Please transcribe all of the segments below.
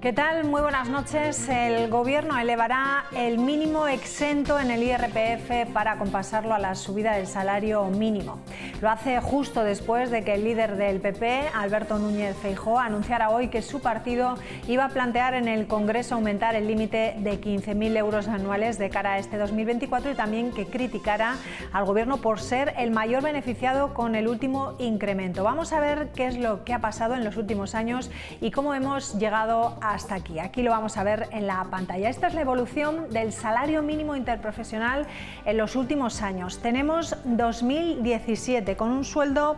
¿Qué tal? Muy buenas noches. El Gobierno elevará el mínimo exento en el IRPF para compensarlo a la subida del salario mínimo. Lo hace justo después de que el líder del PP, Alberto Núñez Feijóo, anunciara hoy que su partido iba a plantear en el Congreso aumentar el límite de 15.000 euros anuales de cara a este 2024 y también que criticara al Gobierno por ser el mayor beneficiado con el último incremento. Vamos a ver qué es lo que ha pasado en los últimos años y cómo hemos llegado hasta aquí. Aquí lo vamos a ver en la pantalla. Esta es la evolución del salario mínimo interprofesional en los últimos años. Tenemos 2017 con un sueldo,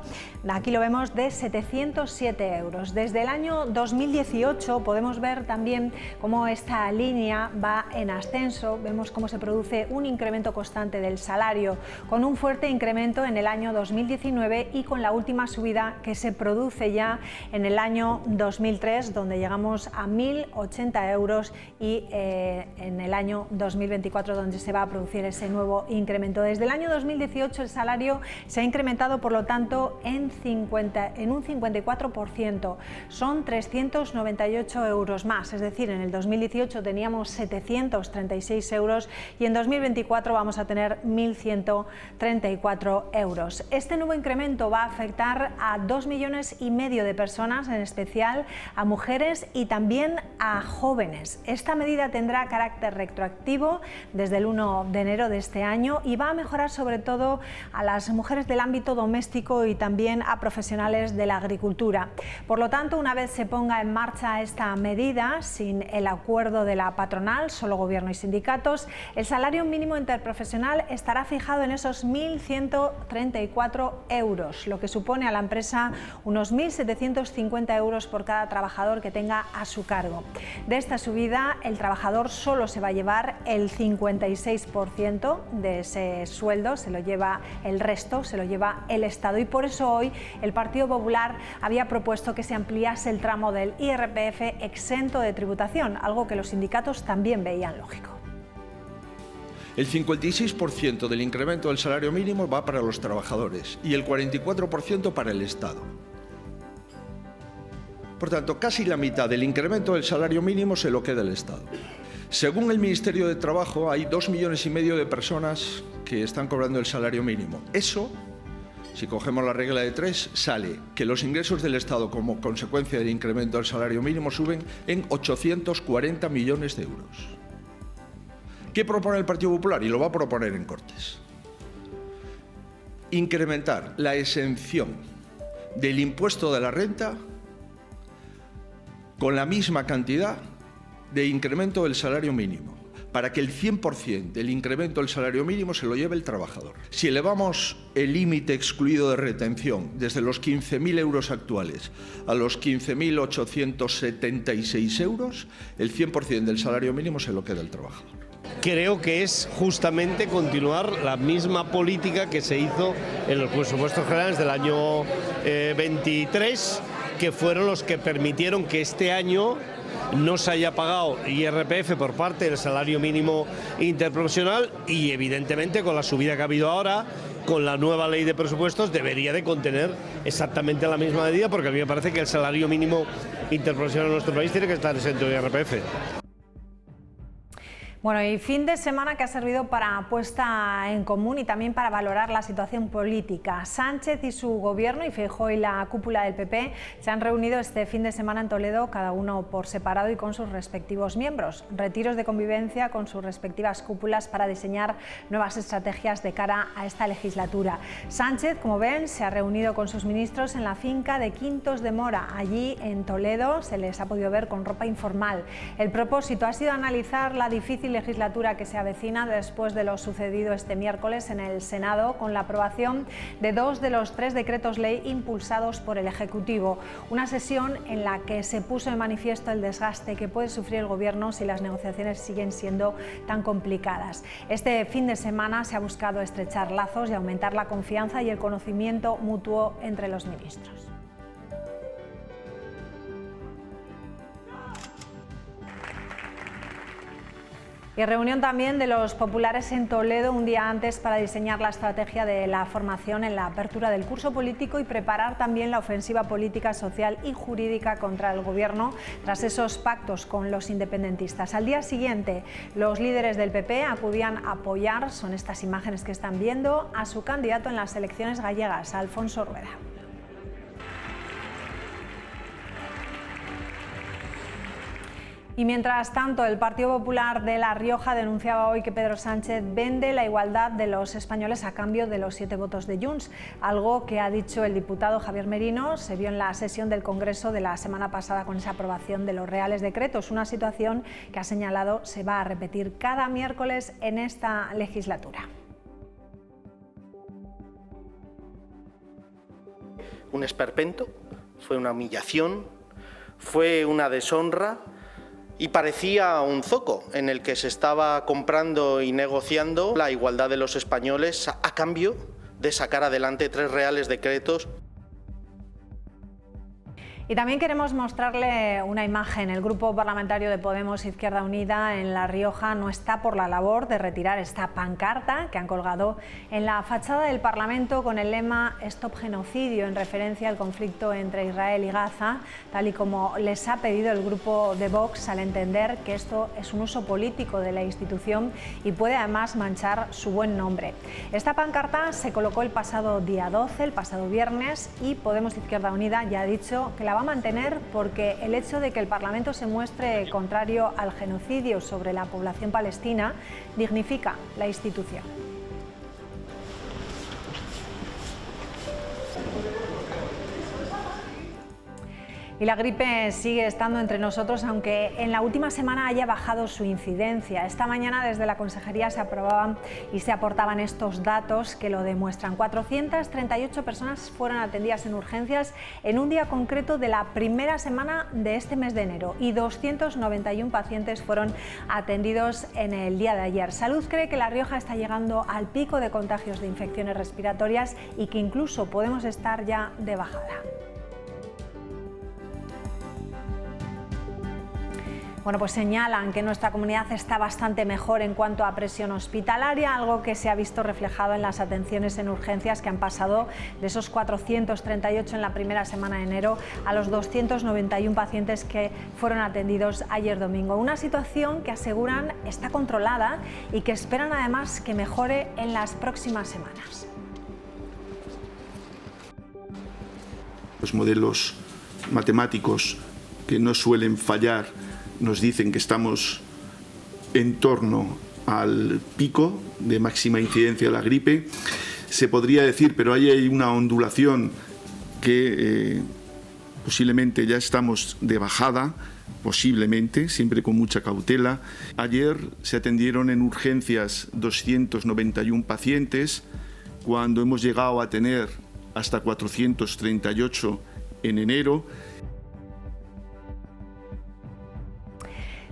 aquí lo vemos, de 707 euros. Desde el año 2018 podemos ver también cómo esta línea va en ascenso. Vemos cómo se produce un incremento constante del salario, con un fuerte incremento en el año 2019 y con la última subida que se produce ya en el año 2003, donde llegamos a 1.080 euros y en el año 2024 donde se va a producir ese nuevo incremento. Desde el año 2018 el salario se ha incrementado, por lo tanto, en un 54%. Son 398 euros más, es decir, en el 2018 teníamos 736 euros y en 2024 vamos a tener 1.134 euros. Este nuevo incremento va a afectar a 2,5 millones de personas, en especial a mujeres y también a jóvenes. Esta medida tendrá carácter retroactivo desde el 1 de enero de este año y va a mejorar sobre todo a las mujeres del ámbito doméstico y también a profesionales de la agricultura. Por lo tanto, una vez se ponga en marcha esta medida, sin el acuerdo de la patronal, solo Gobierno y sindicatos, el salario mínimo interprofesional estará fijado en esos 1.134 euros, lo que supone a la empresa unos 1.750 euros por cada trabajador que tenga a su cargo. De esta subida, el trabajador solo se va a llevar el 56% de ese sueldo, se lo lleva el resto, se lo lleva el Estado, y por eso hoy el Partido Popular había propuesto que se ampliase el tramo del IRPF exento de tributación, algo que los sindicatos también veían lógico. El 56% del incremento del salario mínimo va para los trabajadores y el 44% para el Estado. Por tanto, casi la mitad del incremento del salario mínimo se lo queda el Estado. Según el Ministerio de Trabajo, hay 2,5 millones de personas que están cobrando el salario mínimo. Eso, si cogemos la regla de 3, sale que los ingresos del Estado como consecuencia del incremento del salario mínimo suben en 840 millones de euros. ¿Qué propone el Partido Popular? Y lo va a proponer en Cortes. Incrementar la exención del impuesto de la renta con la misma cantidad de incremento del salario mínimo, para que el 100% del incremento del salario mínimo se lo lleve el trabajador. Si elevamos el límite excluido de retención desde los 15.000 euros actuales a los 15.876 euros, el 100% del salario mínimo se lo queda el trabajador. Creo que es justamente continuar la misma política que se hizo en los presupuestos generales del año 23, que fueron los que permitieron que este año no se haya pagado IRPF por parte del salario mínimo interprofesional y, evidentemente, con la subida que ha habido ahora, con la nueva ley de presupuestos, debería de contener exactamente la misma medida, porque a mí me parece que el salario mínimo interprofesional en nuestro país tiene que estar exento de IRPF. Bueno, y fin de semana que ha servido para puesta en común y también para valorar la situación política. Sánchez y su gobierno, y Feijóo y la cúpula del PP, se han reunido este fin de semana en Toledo, cada uno por separado y con sus respectivos miembros. Retiros de convivencia con sus respectivas cúpulas para diseñar nuevas estrategias de cara a esta legislatura. Sánchez, como ven, se ha reunido con sus ministros en la finca de Quintos de Mora. Allí, en Toledo, se les ha podido ver con ropa informal. El propósito ha sido analizar la difícil legislatura que se avecina después de lo sucedido este miércoles en el Senado con la aprobación de 2 de los 3 decretos ley impulsados por el Ejecutivo. Una sesión en la que se puso de manifiesto el desgaste que puede sufrir el Gobierno si las negociaciones siguen siendo tan complicadas. Este fin de semana se ha buscado estrechar lazos y aumentar la confianza y el conocimiento mutuo entre los ministros. Y reunión también de los populares en Toledo un día antes para diseñar la estrategia de la formación en la apertura del curso político y preparar también la ofensiva política, social y jurídica contra el Gobierno tras esos pactos con los independentistas. Al día siguiente, los líderes del PP acudían a apoyar, son estas imágenes que están viendo, a su candidato en las elecciones gallegas, Alfonso Rueda. Y mientras tanto, el Partido Popular de La Rioja denunciaba hoy que Pedro Sánchez vende la igualdad de los españoles a cambio de los 7 votos de Junts, algo que ha dicho el diputado Javier Merino, se vio en la sesión del Congreso de la semana pasada con esa aprobación de los Reales Decretos, una situación que ha señalado se va a repetir cada miércoles en esta legislatura. Un esperpento, fue una humillación, fue una deshonra. Y parecía un zoco en el que se estaba comprando y negociando la igualdad de los españoles a cambio de sacar adelante 3 Reales Decretos. Y también queremos mostrarle una imagen. El grupo parlamentario de Podemos Izquierda Unida en La Rioja no está por la labor de retirar esta pancarta que han colgado en la fachada del Parlamento con el lema Stop Genocidio, en referencia al conflicto entre Israel y Gaza, tal y como les ha pedido el grupo de Vox, al entender que esto es un uso político de la institución y puede además manchar su buen nombre. Esta pancarta se colocó el pasado día 12, el pasado viernes, y Podemos Izquierda Unida ya ha dicho que la va a mantener porque el hecho de que el Parlamento se muestre contrario al genocidio sobre la población palestina dignifica la institución. Y la gripe sigue estando entre nosotros, aunque en la última semana haya bajado su incidencia. Esta mañana desde la Consejería se aprobaban y se aportaban estos datos que lo demuestran. 438 personas fueron atendidas en urgencias en un día concreto de la primera semana de este mes de enero y 291 pacientes fueron atendidos en el día de ayer. Salud cree que La Rioja está llegando al pico de contagios de infecciones respiratorias y que incluso podemos estar ya de bajada. Bueno, pues señalan que nuestra comunidad está bastante mejor en cuanto a presión hospitalaria, algo que se ha visto reflejado en las atenciones en urgencias que han pasado de esos 438 en la primera semana de enero a los 291 pacientes que fueron atendidos ayer domingo. Una situación que aseguran está controlada y que esperan además que mejore en las próximas semanas. Los modelos matemáticos que no suelen fallar nos dicen que estamos en torno al pico de máxima incidencia de la gripe. Se podría decir, pero ahí hay una ondulación que posiblemente ya estamos de bajada, posiblemente, siempre con mucha cautela. Ayer se atendieron en urgencias 291 pacientes, cuando hemos llegado a tener hasta 438 en enero.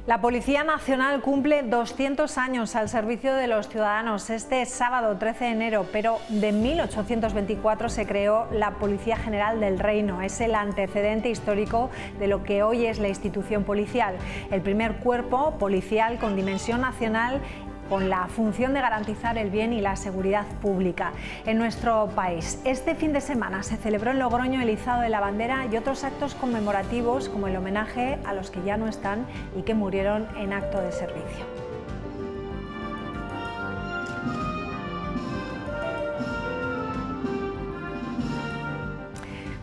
La Policía Nacional cumple 200 años al servicio de los ciudadanos este sábado 13 de enero, pero de 1824 se creó la Policía General del Reino. Es el antecedente histórico de lo que hoy es la institución policial, el primer cuerpo policial con dimensión nacional, con la función de garantizar el bien y la seguridad pública en nuestro país. Este fin de semana se celebró en Logroño el izado de la bandera y otros actos conmemorativos como el homenaje a los que ya no están y que murieron en acto de servicio.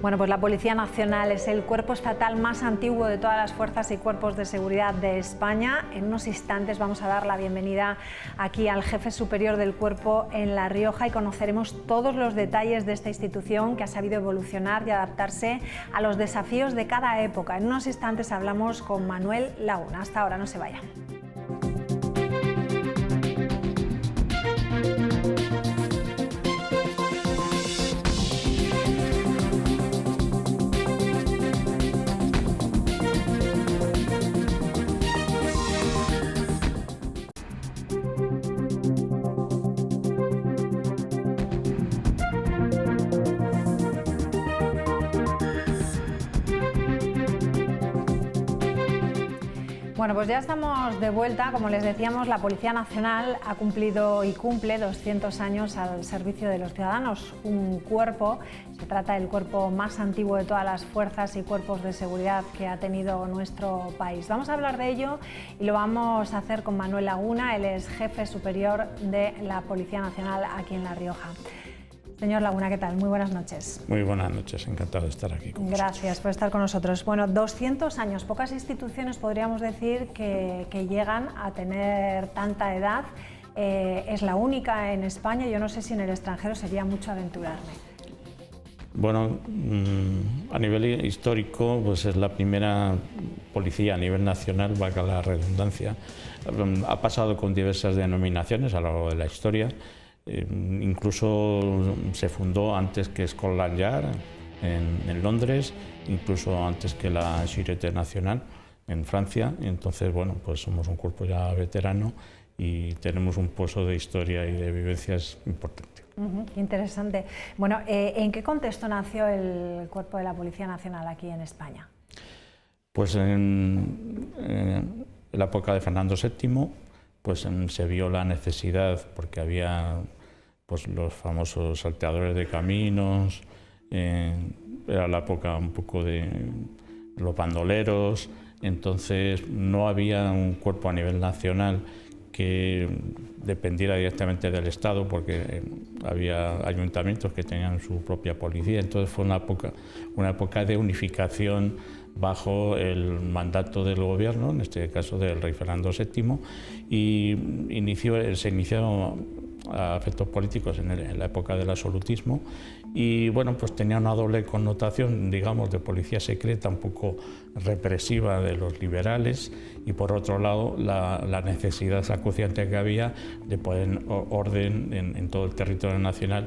Bueno, pues la Policía Nacional es el cuerpo estatal más antiguo de todas las fuerzas y cuerpos de seguridad de España. En unos instantes vamos a dar la bienvenida aquí al jefe superior del cuerpo en La Rioja y conoceremos todos los detalles de esta institución que ha sabido evolucionar y adaptarse a los desafíos de cada época. En unos instantes hablamos con Manuel Laguna. Hasta ahora, no se vayan. Bueno, pues ya estamos de vuelta. Como les decíamos, la Policía Nacional ha cumplido y cumple 200 años al servicio de los ciudadanos. Un cuerpo, se trata del cuerpo más antiguo de todas las fuerzas y cuerpos de seguridad que ha tenido nuestro país. Vamos a hablar de ello y lo vamos a hacer con Manuel Laguna. Él es jefe superior de la Policía Nacional aquí en La Rioja. Señor Laguna, ¿qué tal? Muy buenas noches. Muy buenas noches, encantado de estar aquí con Gracias por estar con nosotros. Bueno, 200 años, pocas instituciones podríamos decir que llegan a tener tanta edad. Es la única en España, yo no sé si en el extranjero sería mucho aventurarme. Bueno, a nivel histórico, pues es la primera policía a nivel nacional, valga la redundancia. Ha pasado con diversas denominaciones a lo largo de la historia. Incluso se fundó antes que Scotland Yard en Londres, incluso antes que la Sûreté Nationale en Francia. Entonces, bueno, pues somos un cuerpo ya veterano y tenemos un pozo de historia y de vivencias importante. Qué interesante. Bueno, ¿en qué contexto nació el Cuerpo de la Policía Nacional aquí en España? Pues en la época de Fernando VII, pues se vio la necesidad, porque había pues los famosos salteadores de caminos, era la época un poco de los bandoleros, entonces no había un cuerpo a nivel nacional que dependiera directamente del Estado, porque había ayuntamientos que tenían su propia policía, entonces fue una época de unificación bajo el mandato del gobierno, en este caso del rey Fernando VII, y se inició a efectos políticos en la época del absolutismo, y bueno, pues tenía una doble connotación, digamos, de policía secreta un poco represiva de los liberales, y por otro lado la necesidad acuciante que había de poner orden en todo el territorio nacional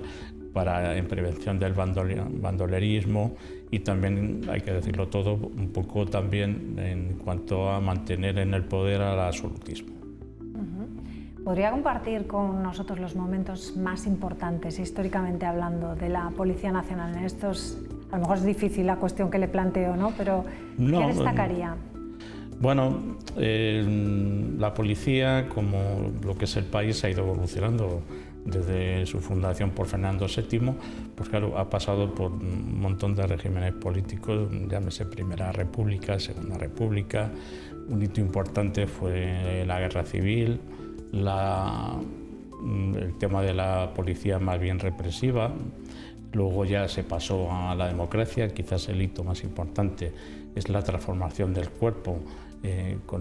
en prevención del bandolerismo, y también, hay que decirlo todo, un poco también en cuanto a mantener en el poder al absolutismo. ¿Podría compartir con nosotros los momentos más importantes, históricamente hablando, de la Policía Nacional en estos? A lo mejor es difícil la cuestión que le planteo, ¿no? Pero ¿qué destacaría? Bueno, la policía, como lo que es el país, ha ido evolucionando desde su fundación por Fernando VII, pues claro, ha pasado por un montón de regímenes políticos, llámese Primera República, Segunda República. Un hito importante fue la Guerra Civil, el tema de la policía más bien represiva. Luego ya se pasó a la democracia. Quizás el hito más importante es la transformación del cuerpo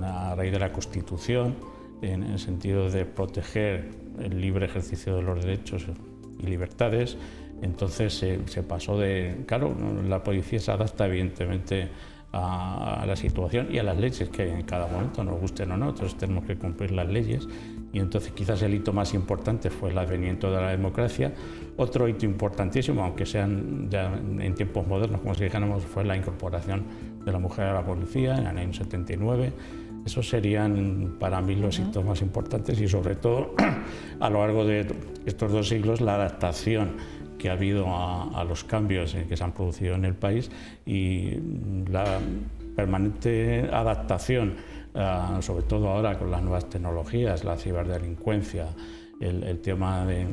a raíz de la Constitución, en el sentido de proteger el libre ejercicio de los derechos y libertades. Entonces se pasó claro, la policía se adapta evidentemente a la situación y a las leyes que en cada momento, nos gusten o no, nosotros tenemos que cumplir las leyes, y entonces quizás el hito más importante fue el advenimiento de la democracia. Otro hito importantísimo, aunque sean ya en tiempos modernos, como si dijéramos, fue la incorporación de la mujer a la policía en el año 79. Esos serían para mí los hitos más importantes, y sobre todo a lo largo de estos 2 siglos la adaptación que ha habido a los cambios que se han producido en el país, y la permanente adaptación, sobre todo ahora con las nuevas tecnologías, la ciberdelincuencia, el tema de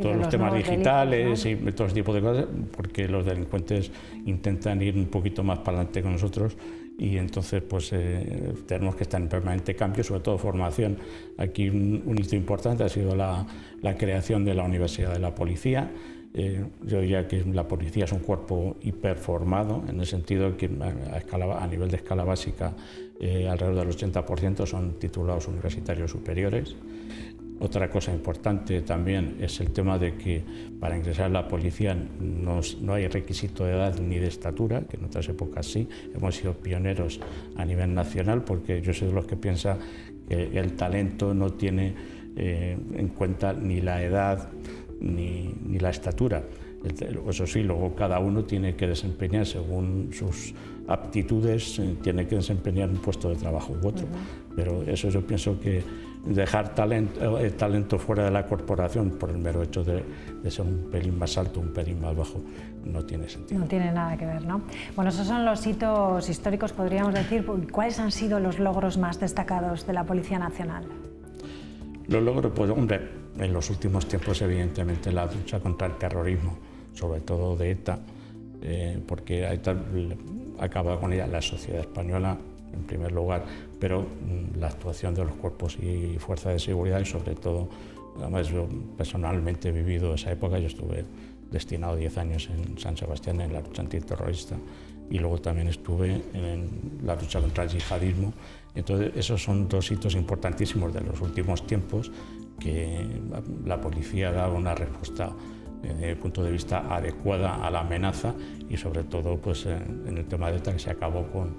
todos los temas digitales, delitos, ¿no? Y todo ese tipo de cosas, porque los delincuentes intentan ir un poquito más para adelante con nosotros, y entonces pues tenemos que estar en permanente cambio, sobre todo formación. Aquí un hito importante ha sido la creación de la Universidad de la Policía. Yo diría que la policía es un cuerpo hiperformado, en el sentido que a nivel de escala básica alrededor del 80% son titulados universitarios superiores. Otra cosa importante también es el tema de que para ingresar a la policía no hay requisito de edad ni de estatura, que en otras épocas sí. Hemos sido pioneros a nivel nacional, porque yo soy de los que piensa que el talento no tiene en cuenta ni la edad ni la estatura. Eso sí, luego cada uno tiene que desempeñar según sus aptitudes, tiene que desempeñar un puesto de trabajo u otro. Pero eso yo pienso que dejar talento fuera de la corporación por el mero hecho de ser un pelín más alto, un pelín más bajo, no tiene sentido. No tiene nada que ver, ¿no? Bueno, esos son los hitos históricos, podríamos decir. ¿Cuáles han sido los logros más destacados de la Policía Nacional? Los logros, pues hombre, en los últimos tiempos evidentemente la lucha contra el terrorismo, sobre todo de ETA, porque ETA acaba con ella la sociedad española en primer lugar, pero la actuación de los cuerpos y fuerzas de seguridad y sobre todo, además yo personalmente he vivido esa época, yo estuve destinado 10 años en San Sebastián en la lucha antiterrorista y luego también estuve en la lucha contra el yihadismo. Entonces esos son dos hitos importantísimos de los últimos tiempos que la policía ha dado una respuesta desde el punto de vista adecuada a la amenaza y sobre todo pues, en el tema de ETA que se acabó con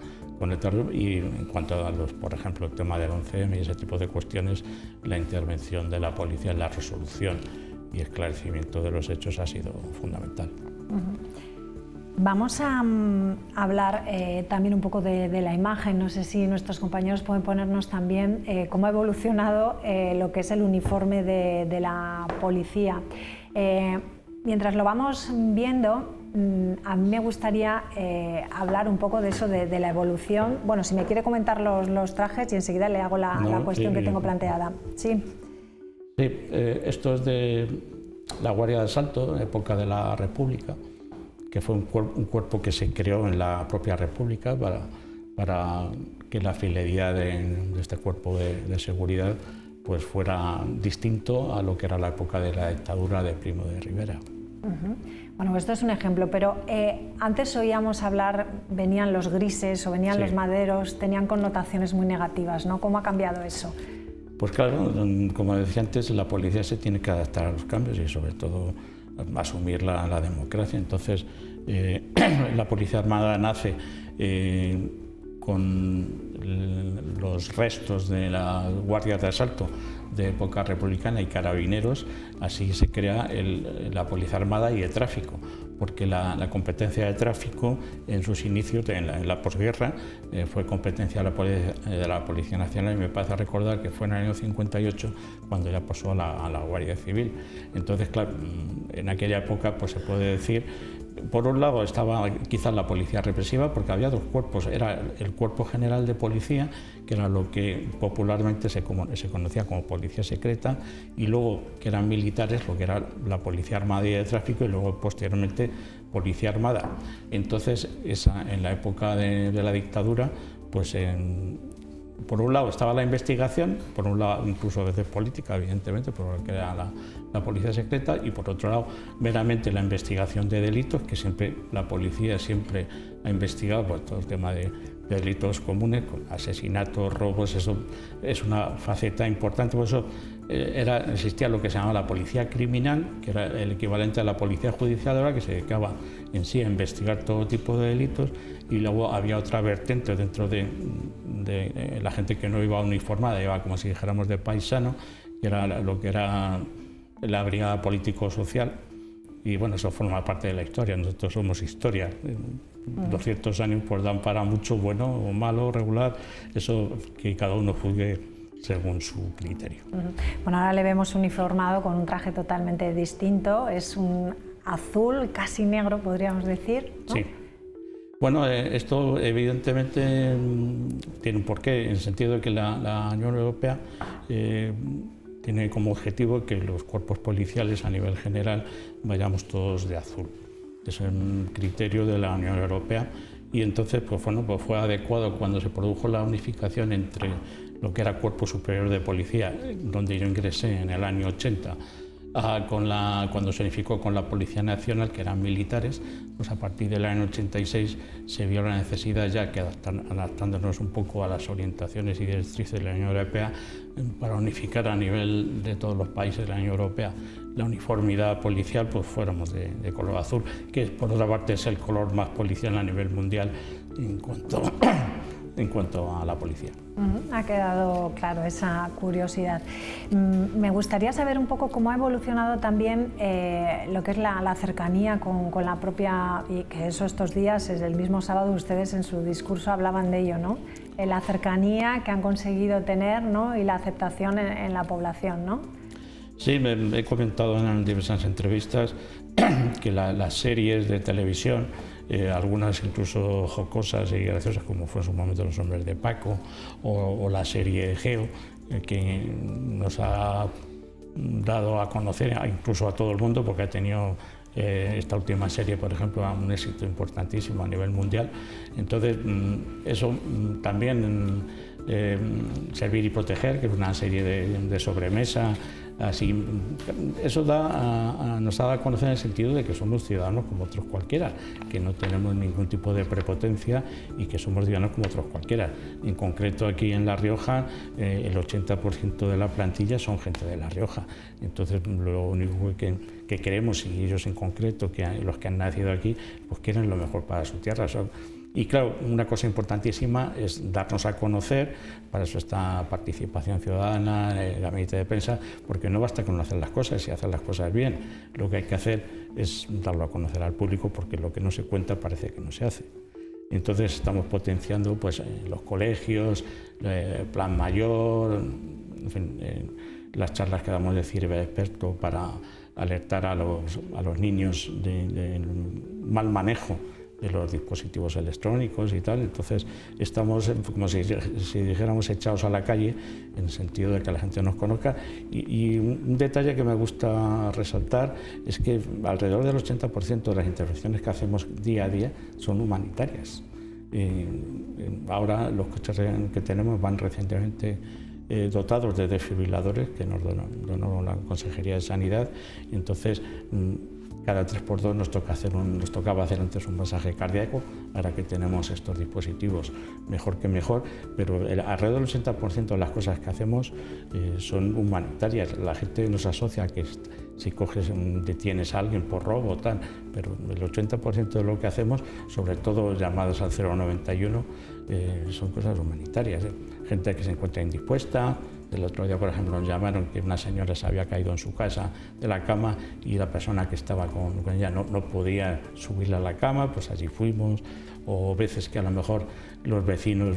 el terrorismo y en cuanto a los, por ejemplo, el tema del 11M y ese tipo de cuestiones, la intervención de la policía en la resolución y esclarecimiento de los hechos ha sido fundamental. Vamos a hablar también un poco de la imagen. No sé si nuestros compañeros pueden ponernos también cómo ha evolucionado lo que es el uniforme de la policía. Mientras lo vamos viendo, a mí me gustaría hablar un poco de eso, de la evolución. Bueno, si me quiere comentar los trajes y enseguida le hago la cuestión que tengo planteada. Sí. Sí, esto es de la Guardia de Asalto, época de la República, que fue un cuerpo que se creó en la propia República para que la fidelidad de este cuerpo de seguridad pues fuera distinto a lo que era la época de la dictadura de Primo de Rivera. Bueno, esto es un ejemplo, pero antes oíamos hablar, venían los grises o venían los maderos, tenían connotaciones muy negativas, ¿no? ¿Cómo ha cambiado eso? Pues claro, como decía antes, la policía se tiene que adaptar a los cambios y sobre todo asumir la democracia. Entonces, la Policía Armada nace con los restos de las guardias de asalto de época republicana y carabineros, así se crea la Policía Armada y de tráfico, porque la competencia de tráfico en sus inicios, en la posguerra, fue competencia de la Policía Nacional y me parece recordar que fue en el año 58 cuando ya pasó a la Guardia Civil. Entonces, claro, en aquella época pues se puede decir, por un lado estaba quizás la policía represiva, porque había dos cuerpos, era el Cuerpo General de Policía, que era lo que popularmente se conocía como policía secreta, y luego que eran militares, lo que era la Policía Armada y de Tráfico, y luego posteriormente Policía Armada. Entonces, en la época de la dictadura, pues por un lado estaba la investigación, por un lado incluso a veces política, evidentemente, por lo que era la policía secreta, y por otro lado meramente la investigación de delitos, que siempre la policía siempre ha investigado pues, todo el tema de delitos comunes, con asesinatos, robos, eso es una faceta importante. Por eso existía lo que se llamaba la policía criminal, que era el equivalente a la policía judicial, que se dedicaba en sí a investigar todo tipo de delitos, y luego había otra vertiente dentro de la gente que no iba uniformada, iba como si dijéramos de paisano, que era lo que era la brigada político-social, y bueno, eso forma parte de la historia, nosotros somos historia. 200 años pues dan para mucho, bueno o malo, regular, eso que cada uno juzgue según su criterio. Bueno, ahora le vemos uniformado con un traje totalmente distinto, es un azul casi negro, podríamos decir, ¿no? Sí. Bueno, esto evidentemente tiene un porqué, en el sentido de que la Unión Europea tiene como objetivo que los cuerpos policiales a nivel general vayamos todos de azul. Es un criterio de la Unión Europea y entonces pues, bueno, pues fue adecuado cuando se produjo la unificación entre lo que era Cuerpo Superior de Policía, donde yo ingresé en el año 80, cuando se unificó con la Policía Nacional, que eran militares, pues a partir del año 86 se vio la necesidad, ya que adaptándonos un poco a las orientaciones y directrices de la Unión Europea, para unificar a nivel de todos los países de la Unión Europea la uniformidad policial, pues fuéramos de color azul, que por otra parte es el color más policial a nivel mundial en cuanto a la policía. Ha quedado claro esa curiosidad. Me gustaría saber un poco cómo ha evolucionado también lo que es la cercanía con la propia, y que eso estos días, es el mismo sábado, ustedes en su discurso hablaban de ello, ¿no? la cercanía que han conseguido tener, ¿no? Y la aceptación en la población, ¿no? Sí, he comentado en diversas entrevistas que las series de televisión, algunas incluso jocosas y graciosas, como fue en su momento Los Hombres de Paco o la serie Geo, que nos ha dado a conocer incluso a todo el mundo, porque ha tenido esta última serie, por ejemplo, un éxito importantísimo a nivel mundial. Entonces, eso también, Servir y Proteger, que es una serie de sobremesa, así, eso nos ha dado a conocer en el sentido de que somos ciudadanos como otros cualquiera, que no tenemos ningún tipo de prepotencia y que somos ciudadanos como otros cualquiera. En concreto, aquí en La Rioja, el 80% de la plantilla son gente de La Rioja. Entonces, lo único que queremos, y ellos en concreto, los que han nacido aquí, pues quieren lo mejor para su tierra. Y claro, una cosa importantísima es darnos a conocer, para eso está participación ciudadana, el gabinete de prensa, porque no basta con hacer las cosas y hacer las cosas bien. Lo que hay que hacer es darlo a conocer al público, porque lo que no se cuenta parece que no se hace. Entonces estamos potenciando pues, los colegios, plan mayor, en fin, las charlas que damos de ciberexperto para alertar a los niños del mal manejo de los dispositivos electrónicos y tal. Entonces estamos como si dijéramos echados a la calle, en el sentido de que la gente nos conozca. Y un detalle que me gusta resaltar es que alrededor del 80% de las intervenciones que hacemos día a día son humanitarias. Ahora los coches que tenemos van recientemente dotados de desfibriladores que nos donó la Consejería de Sanidad. Entonces, cada 3x2 nos tocaba hacer antes un masaje cardíaco. Ahora que tenemos estos dispositivos, mejor que mejor, pero alrededor del 80% de las cosas que hacemos son humanitarias. La gente nos asocia que si detienes a alguien por robo, tal, pero el 80% de lo que hacemos, sobre todo llamados al 091, son cosas humanitarias. Gente que se encuentra indispuesta. El otro día, por ejemplo, nos llamaron que una señora se había caído en su casa de la cama y la persona que estaba con ella no podía subirla a la cama, pues allí fuimos. O veces que a lo mejor los vecinos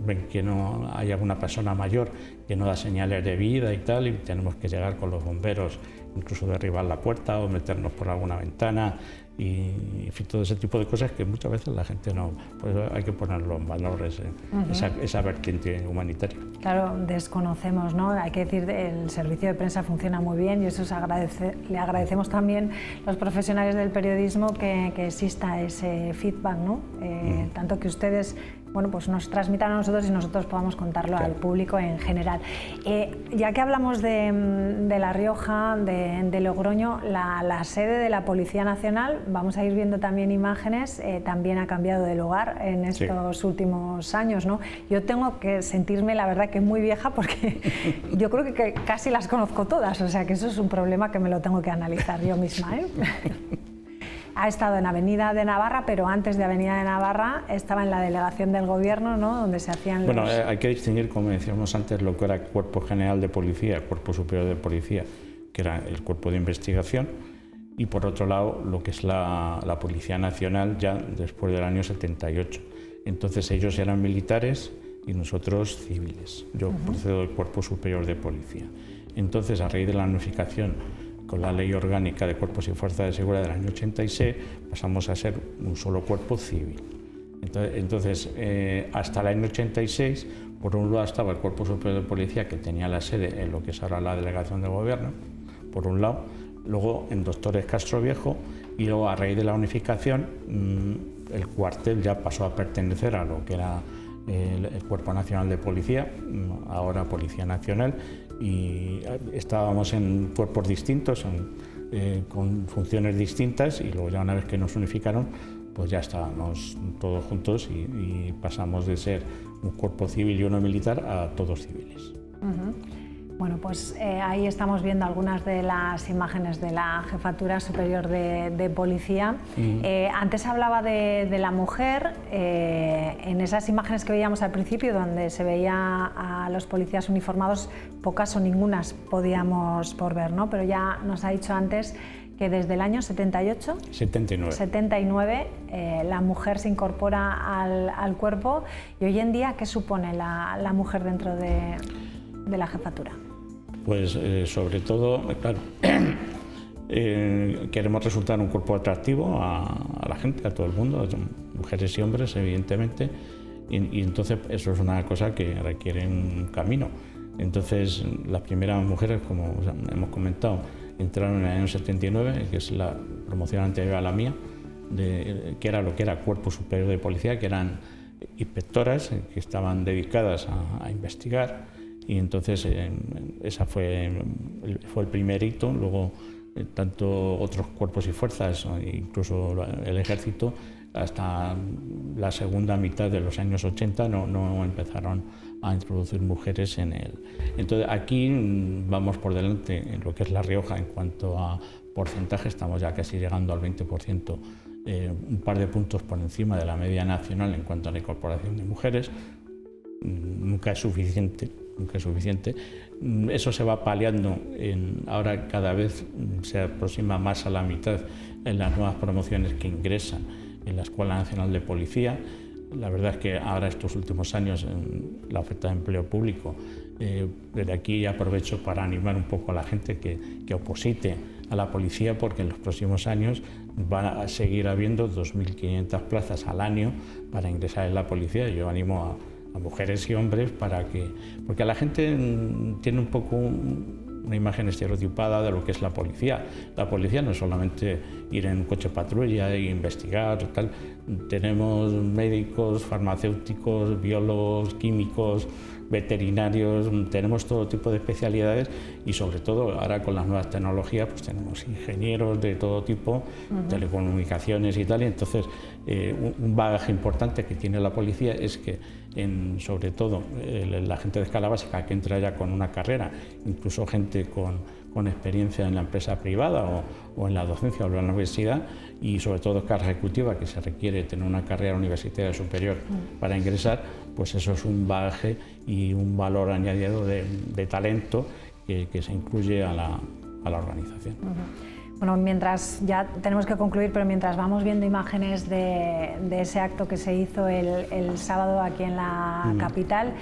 ven que no hay alguna persona mayor que no da señales de vida y tal, y tenemos que llegar con los bomberos, incluso derribar la puerta o meternos por alguna ventana, y en fin, todo ese tipo de cosas que muchas veces la gente no, pues hay que ponerlo en valor, esa vertiente humanitaria. Claro, desconocemos, ¿no? Hay que decir, el servicio de prensa funciona muy bien y eso le agradecemos también los profesionales del periodismo que exista ese feedback, ¿no? Tanto que ustedes, bueno, pues nos transmitan a nosotros y nosotros podamos contarlo al público en general. Ya que hablamos de La Rioja, de Logroño, la sede de la Policía Nacional, vamos a ir viendo también imágenes, también ha cambiado de lugar en estos últimos años, ¿no? Yo tengo que sentirme, la verdad, que muy vieja, porque yo creo que casi las conozco todas, o sea que eso es un problema que me lo tengo que analizar yo misma, ¿eh? Ha estado en Avenida de Navarra, pero antes de Avenida de Navarra estaba en la delegación del Gobierno, ¿no? Donde se hacían Bueno, hay que distinguir, como decíamos antes, lo que era el Cuerpo General de Policía, el Cuerpo Superior de Policía, que era el cuerpo de investigación, y por otro lado lo que es la Policía Nacional, ya después del año 78. Entonces ellos eran militares y nosotros civiles. Yo procedo del Cuerpo Superior de Policía. Entonces, a raíz de la unificación con la Ley Orgánica de Cuerpos y Fuerzas de Seguridad del año 86, pasamos a ser un solo cuerpo civil. Entonces, hasta el año 86, por un lado estaba el Cuerpo Superior de Policía, que tenía la sede en lo que es ahora la Delegación de Gobierno, por un lado, luego en Doctores Castroviejo, y luego a raíz de la unificación el cuartel ya pasó a pertenecer a lo que era el Cuerpo Nacional de Policía, ahora Policía Nacional, y estábamos en cuerpos distintos, con funciones distintas, y luego ya una vez que nos unificaron, pues ya estábamos todos juntos y pasamos de ser un cuerpo civil y uno militar a todos civiles. Bueno, pues ahí estamos viendo algunas de las imágenes de la Jefatura Superior de Policía. Antes hablaba de la mujer, en esas imágenes que veíamos al principio, donde se veía a los policías uniformados, pocas o ningunas podíamos por ver, ¿no? Pero ya nos ha dicho antes que desde el año 78, 79 la mujer se incorpora al cuerpo. Y hoy en día, ¿qué supone la mujer dentro de la jefatura? Pues sobre todo, claro, queremos resultar un cuerpo atractivo a la gente, a todo el mundo, mujeres y hombres, evidentemente, y entonces eso es una cosa que requiere un camino. Entonces, las primeras mujeres, como hemos comentado, entraron en el año 79, que es la promoción anterior a la mía, que era lo que era Cuerpo Superior de Policía, que eran inspectoras que estaban dedicadas a investigar, y entonces esa fue el primer hito. Luego tanto otros cuerpos y fuerzas, incluso el ejército, hasta la segunda mitad de los años 80 no empezaron a introducir mujeres en él. Entonces aquí vamos por delante en lo que es La Rioja en cuanto a porcentaje, estamos ya casi llegando al 20%, un par de puntos por encima de la media nacional en cuanto a la incorporación de mujeres. Nunca es suficiente. Eso se va paliando, ahora cada vez se aproxima más a la mitad en las nuevas promociones que ingresan en la Escuela Nacional de Policía. La verdad es que ahora estos últimos años la oferta de empleo público, desde aquí aprovecho para animar un poco a la gente que oposite a la policía, porque en los próximos años va a seguir habiendo 2.500 plazas al año para ingresar en la policía. Yo animo a mujeres y hombres porque la gente tiene un poco una imagen estereotipada de lo que es la policía. La policía no es solamente ir en un coche patrulla e investigar, tal. Tenemos médicos, farmacéuticos, biólogos, químicos, veterinarios, tenemos todo tipo de especialidades, y sobre todo ahora con las nuevas tecnologías pues tenemos ingenieros de todo tipo, telecomunicaciones y tal. Y entonces un bagaje importante que tiene la policía es que sobre todo la gente de escala básica que entra ya con una carrera, incluso gente con experiencia en la empresa privada o en la docencia o en la universidad, y sobre todo escala ejecutiva, que se requiere tener una carrera universitaria superior para ingresar, pues eso es un bagaje y un valor añadido de talento que se incluye a la organización. Bueno, mientras, ya tenemos que concluir, pero mientras vamos viendo imágenes de ese acto que se hizo el sábado aquí en la capital,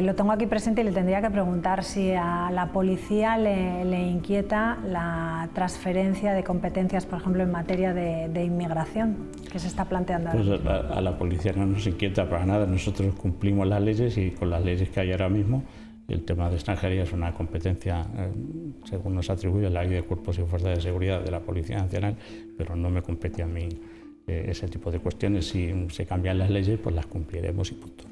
lo tengo aquí presente y le tendría que preguntar si a la policía le inquieta la transferencia de competencias, por ejemplo, en materia de inmigración, que se está planteando ahora. Pues a la policía no nos inquieta para nada. Nosotros cumplimos las leyes, y con las leyes que hay ahora mismo, el tema de extranjería es una competencia, según nos atribuye la Ley de Cuerpos y Fuerzas de Seguridad de la Policía Nacional, pero no me compete a mí ese tipo de cuestiones. Si se cambian las leyes, pues las cumpliremos y punto.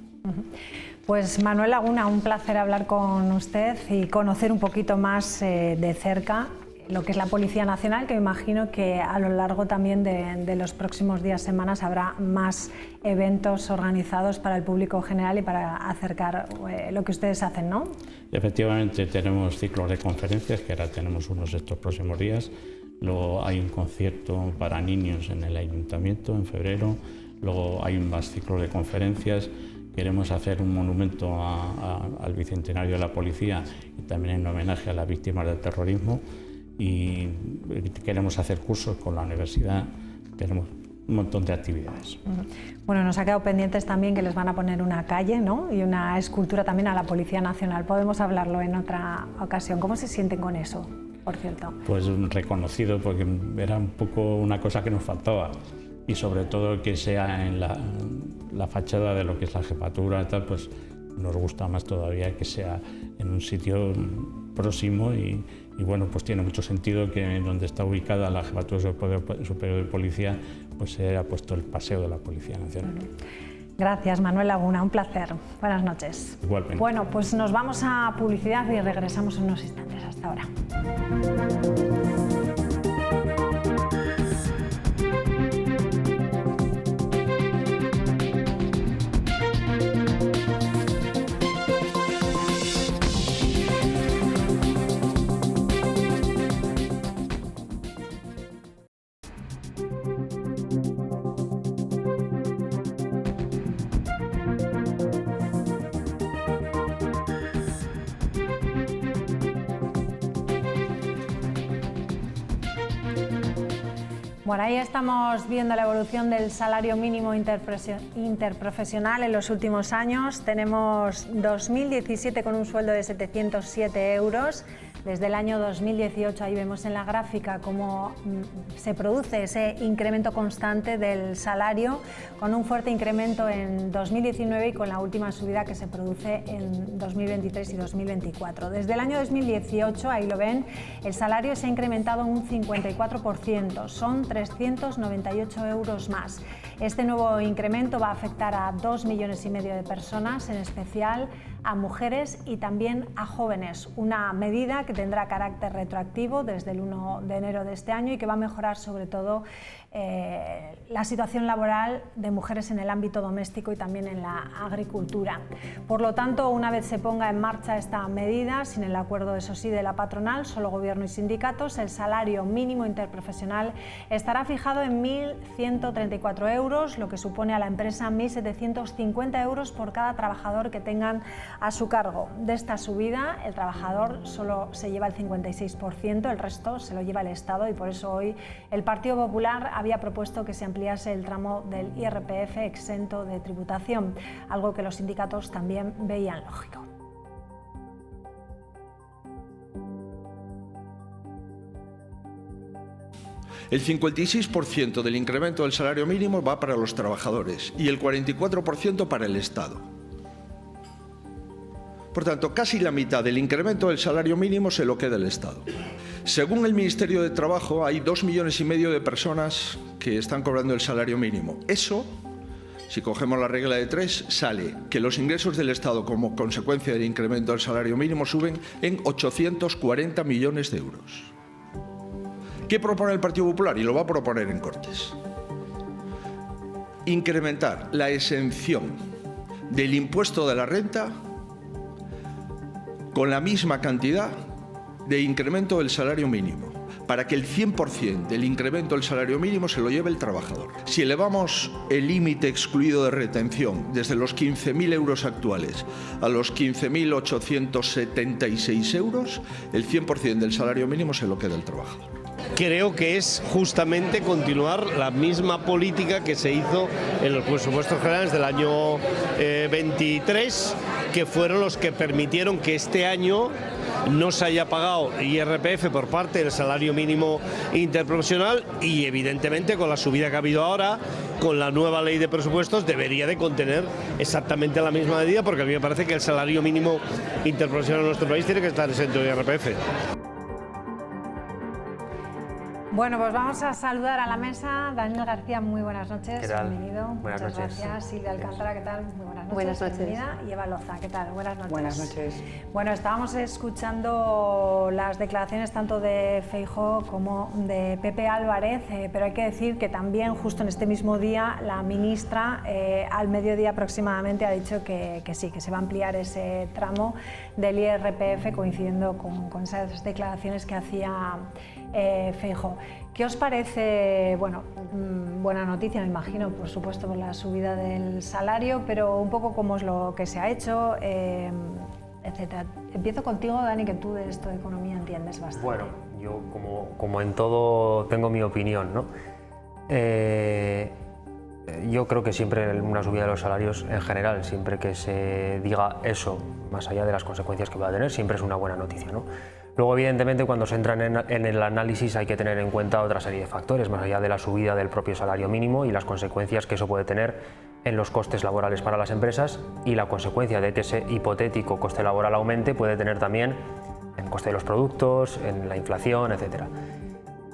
Pues Manuel Laguna, un placer hablar con usted y conocer un poquito más de cerca lo que es la Policía Nacional, que me imagino que a lo largo también de los próximos días, semanas, habrá más eventos organizados para el público general y para acercar lo que ustedes hacen, ¿no? Efectivamente, tenemos ciclos de conferencias, que ahora tenemos unos estos próximos días. Luego hay un concierto para niños en el Ayuntamiento en febrero. Luego hay más ciclos de conferencias. Queremos hacer un monumento al Bicentenario de la Policía, y también en homenaje a las víctimas del terrorismo. Y queremos hacer cursos con la universidad. Tenemos un montón de actividades. Bueno, nos ha quedado pendientes también que les van a poner una calle, ¿no? Y una escultura también a la Policía Nacional. Podemos hablarlo en otra ocasión. ¿Cómo se sienten con eso, por cierto? Pues reconocido, porque era un poco una cosa que nos faltaba. Y sobre todo que sea en la fachada de lo que es la jefatura y tal, pues nos gusta más todavía que sea en un sitio próximo, y bueno, pues tiene mucho sentido que donde está ubicada la Jefatura Superior de Policía pues se haya puesto el paseo de la Policía Nacional. Gracias, Manuel Laguna, un placer. Buenas noches. Igualmente. Bueno, pues nos vamos a publicidad y regresamos en unos instantes. Hasta ahora. Bueno, ahí estamos viendo la evolución del salario mínimo interprofesional en los últimos años. Tenemos 2017 con un sueldo de 707 euros. Desde el año 2018, ahí vemos en la gráfica cómo se produce ese incremento constante del salario, con un fuerte incremento en 2019 y con la última subida que se produce en 2023 y 2024. Desde el año 2018, ahí lo ven, el salario se ha incrementado un 54%, son 398 euros más. Este nuevo incremento va a afectar a 2,5 millones de personas, en especial a mujeres y también a jóvenes. Una medida que tendrá carácter retroactivo desde el 1 de enero de este año y que va a mejorar sobre todo la situación laboral de mujeres en el ámbito doméstico y también en la agricultura. Por lo tanto, una vez se ponga en marcha esta medida, sin el acuerdo, eso sí, de la patronal, solo gobierno y sindicatos, el salario mínimo interprofesional estará fijado en 1.134 euros, lo que supone a la empresa 1.750 euros por cada trabajador que tengan a su cargo. De esta subida, el trabajador solo se lleva el 56%, el resto se lo lleva el Estado, y por eso hoy el Partido Popular había propuesto que se ampliase el tramo del IRPF exento de tributación, algo que los sindicatos también veían lógico. El 56% del incremento del salario mínimo va para los trabajadores y el 44% para el Estado. Por tanto, casi la mitad del incremento del salario mínimo se lo queda el Estado. Según el Ministerio de Trabajo, hay 2,5 millones de personas que están cobrando el salario mínimo. Eso, si cogemos la regla de 3, sale que los ingresos del Estado como consecuencia del incremento del salario mínimo suben en 840 millones de euros. ¿Qué propone el Partido Popular? Y lo va a proponer en Cortes. Incrementar la exención del impuesto de la renta con la misma cantidad de incremento del salario mínimo, para que el 100% del incremento del salario mínimo se lo lleve el trabajador. Si elevamos el límite excluido de retención desde los 15.000 euros actuales a los 15.876 euros, el 100% del salario mínimo se lo queda el trabajador. Creo que es justamente continuar la misma política que se hizo en los presupuestos generales del año 23, que fueron los que permitieron que este año no se haya pagado IRPF por parte del salario mínimo interprofesional, y evidentemente con la subida que ha habido ahora, con la nueva ley de presupuestos, debería de contener exactamente la misma medida, porque a mí me parece que el salario mínimo interprofesional en nuestro país tiene que estar exento de IRPF. Bueno, pues vamos a saludar a la mesa. Daniel García, muy buenas noches. ¿Qué tal? Bienvenido. Buenas Muchas noches. gracias. Silvia Alcántara, ¿qué tal? Muy buenas noches. Buenas noches. Bienvenida. Y Eva Loza, ¿qué tal? Buenas noches. Buenas noches. Bueno, estábamos escuchando las declaraciones tanto de Feijóo como de Pepe Álvarez, pero hay que decir que también justo en este mismo día la ministra al mediodía aproximadamente ha dicho que sí, que se va a ampliar ese tramo del IRPF, coincidiendo con esas declaraciones que hacía Feijóo. ¿Qué os parece? Bueno, buena noticia, me imagino, por supuesto, por la subida del salario, pero un poco cómo es lo que se ha hecho, etcétera. Empiezo contigo, Dani, que tú de esto de economía entiendes bastante. Bueno, yo como en todo tengo mi opinión, ¿no? Yo creo que siempre una subida de los salarios en general, siempre que se diga eso, más allá de las consecuencias que va a tener, siempre es una buena noticia, ¿no? Luego, evidentemente, cuando se entra en el análisis hay que tener en cuenta otra serie de factores, más allá de la subida del propio salario mínimo y las consecuencias que eso puede tener en los costes laborales para las empresas, y la consecuencia de que ese hipotético coste laboral aumente puede tener también en el coste de los productos, en la inflación, etc.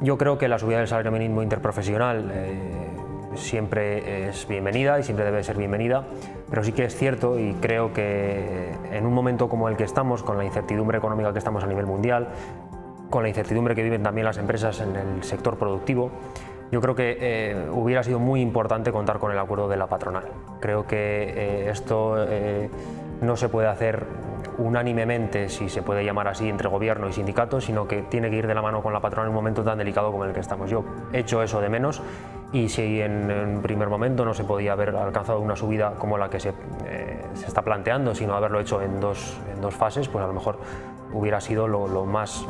Yo creo que la subida del salario mínimo interprofesional siempre es bienvenida y siempre debe ser bienvenida, pero sí que es cierto, y creo que en un momento como el que estamos, con la incertidumbre económica que estamos a nivel mundial, con la incertidumbre que viven también las empresas en el sector productivo, yo creo que hubiera sido muy importante contar con el acuerdo de la patronal. Creo que esto no se puede hacer unánimemente, si se puede llamar así, entre gobierno y sindicatos, sino que tiene que ir de la mano con la patronal en un momento tan delicado como el que estamos. Yo echo eso de menos, y si en un primer momento no se podía haber alcanzado una subida como la que se está planteando, sino haberlo hecho en dos fases, pues a lo mejor hubiera sido lo más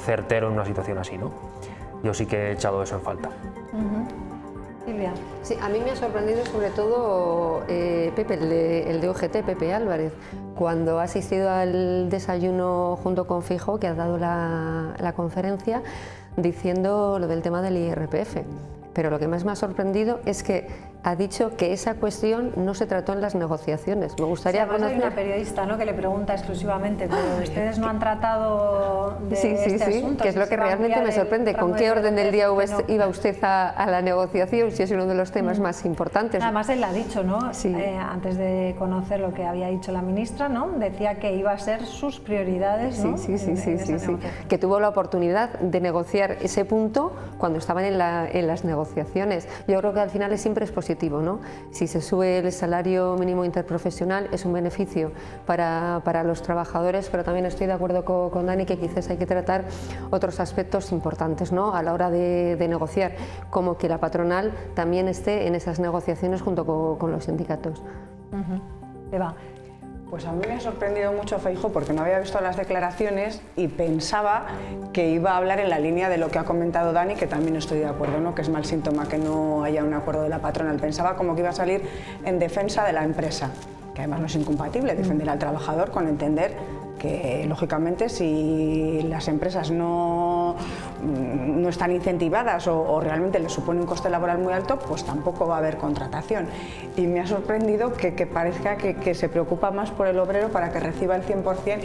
certero en una situación así, ¿no? yo sí que he echado eso en falta. Silvia. Sí, a mí me ha sorprendido sobre todo Pepe, el de OGT, Pepe Álvarez, cuando ha asistido al desayuno junto con Feijóo, que ha dado la conferencia, diciendo lo del tema del IRPF. Pero lo que más me ha sorprendido es que ha dicho que esa cuestión no se trató en las negociaciones. Me gustaría conocer... conocer... Hay una periodista, ¿no?, que le pregunta exclusivamente, pero ustedes no han tratado de este asunto. Que es lo que realmente me sorprende. ¿Con qué orden del día iba usted a la negociación, si es uno de los temas más importantes? Además él ha dicho, ¿no?, sí. Antes de conocer lo que había dicho la ministra, ¿no?, decía que iba a ser sus prioridades, ¿no? Sí. Que tuvo la oportunidad de negociar ese punto cuando estaban en las negociaciones. Yo creo que al final siempre es positivo, ¿no? Si se sube el salario mínimo interprofesional es un beneficio para los trabajadores, pero también estoy de acuerdo con Dani que quizás hay que tratar otros aspectos importantes, ¿no?, a la hora de negociar, como que la patronal también esté en esas negociaciones junto con los sindicatos. Eva. Pues a mí me ha sorprendido mucho Feijóo porque no había visto las declaraciones y pensaba que iba a hablar en la línea de lo que ha comentado Dani, que también estoy de acuerdo, ¿no?, que es mal síntoma que no haya un acuerdo de la patronal. Pensaba como que iba a salir en defensa de la empresa, que además no es incompatible defender al trabajador con entender que, lógicamente, si las empresas no están incentivadas o realmente les supone un coste laboral muy alto, pues tampoco va a haber contratación. Y me ha sorprendido que parezca que se preocupa más por el obrero para que reciba el 100%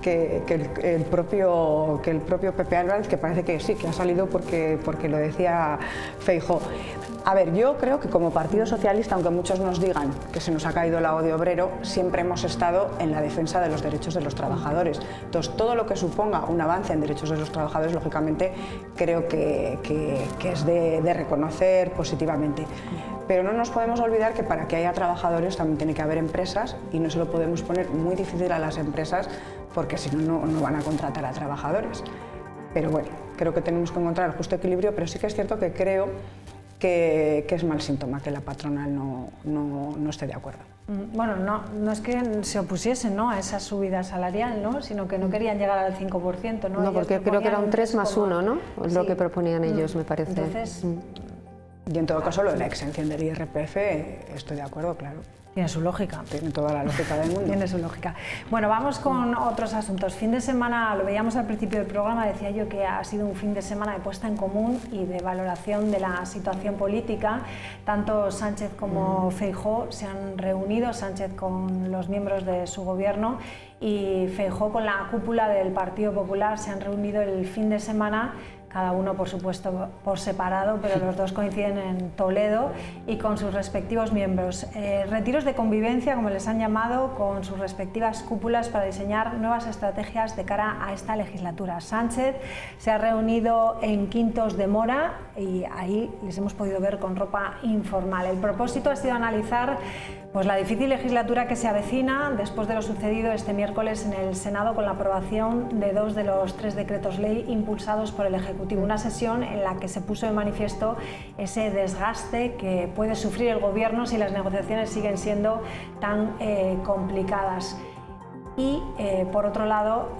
que el propio Pepe Álvarez, que parece que sí, que ha salido porque lo decía Feijóo. A ver, yo creo que como Partido Socialista, aunque muchos nos digan que se nos ha caído la odio obrero, siempre hemos estado en la defensa de los derechos de los trabajadores. Entonces, todo lo que suponga un avance en derechos de los trabajadores, lógicamente, creo que es de reconocer positivamente. Pero no nos podemos olvidar que para que haya trabajadores también tiene que haber empresas y no se lo podemos poner muy difícil a las empresas porque si no, no van a contratar a trabajadores. Pero bueno, creo que tenemos que encontrar el justo equilibrio, pero sí que es cierto que creo que es mal síntoma que la patronal no esté de acuerdo. Bueno, no es que se opusiesen, ¿no?, a esa subida salarial, ¿no?, sino que no querían llegar al 5%, ¿no? No, porque creo que era un 3 más 1, ¿no? Es lo que proponían ellos, me parece. Entonces, y en todo caso, lo de la exención del IRPF, estoy de acuerdo, claro. Tiene su lógica. Tiene toda la lógica del mundo. Tiene su lógica. Bueno, vamos con otros asuntos. Fin de semana, lo veíamos al principio del programa, decía yo que ha sido un fin de semana de puesta en común y de valoración de la situación política. Tanto Sánchez como Feijóo se han reunido, Sánchez con los miembros de su gobierno y Feijóo con la cúpula del Partido Popular. Se han reunido el fin de semana, cada uno por supuesto por separado, pero los dos coinciden en Toledo y con sus respectivos miembros. Retiros de convivencia, como les han llamado, con sus respectivas cúpulas para diseñar nuevas estrategias de cara a esta legislatura. Sánchez se ha reunido en Quintos de Mora y ahí les hemos podido ver con ropa informal. El propósito ha sido analizar pues la difícil legislatura que se avecina después de lo sucedido este miércoles en el Senado con la aprobación de 2 de los 3 decretos ley impulsados por el Ejecutivo. Una sesión en la que se puso de manifiesto ese desgaste que puede sufrir el Gobierno si las negociaciones siguen siendo tan complicadas. Y por otro lado,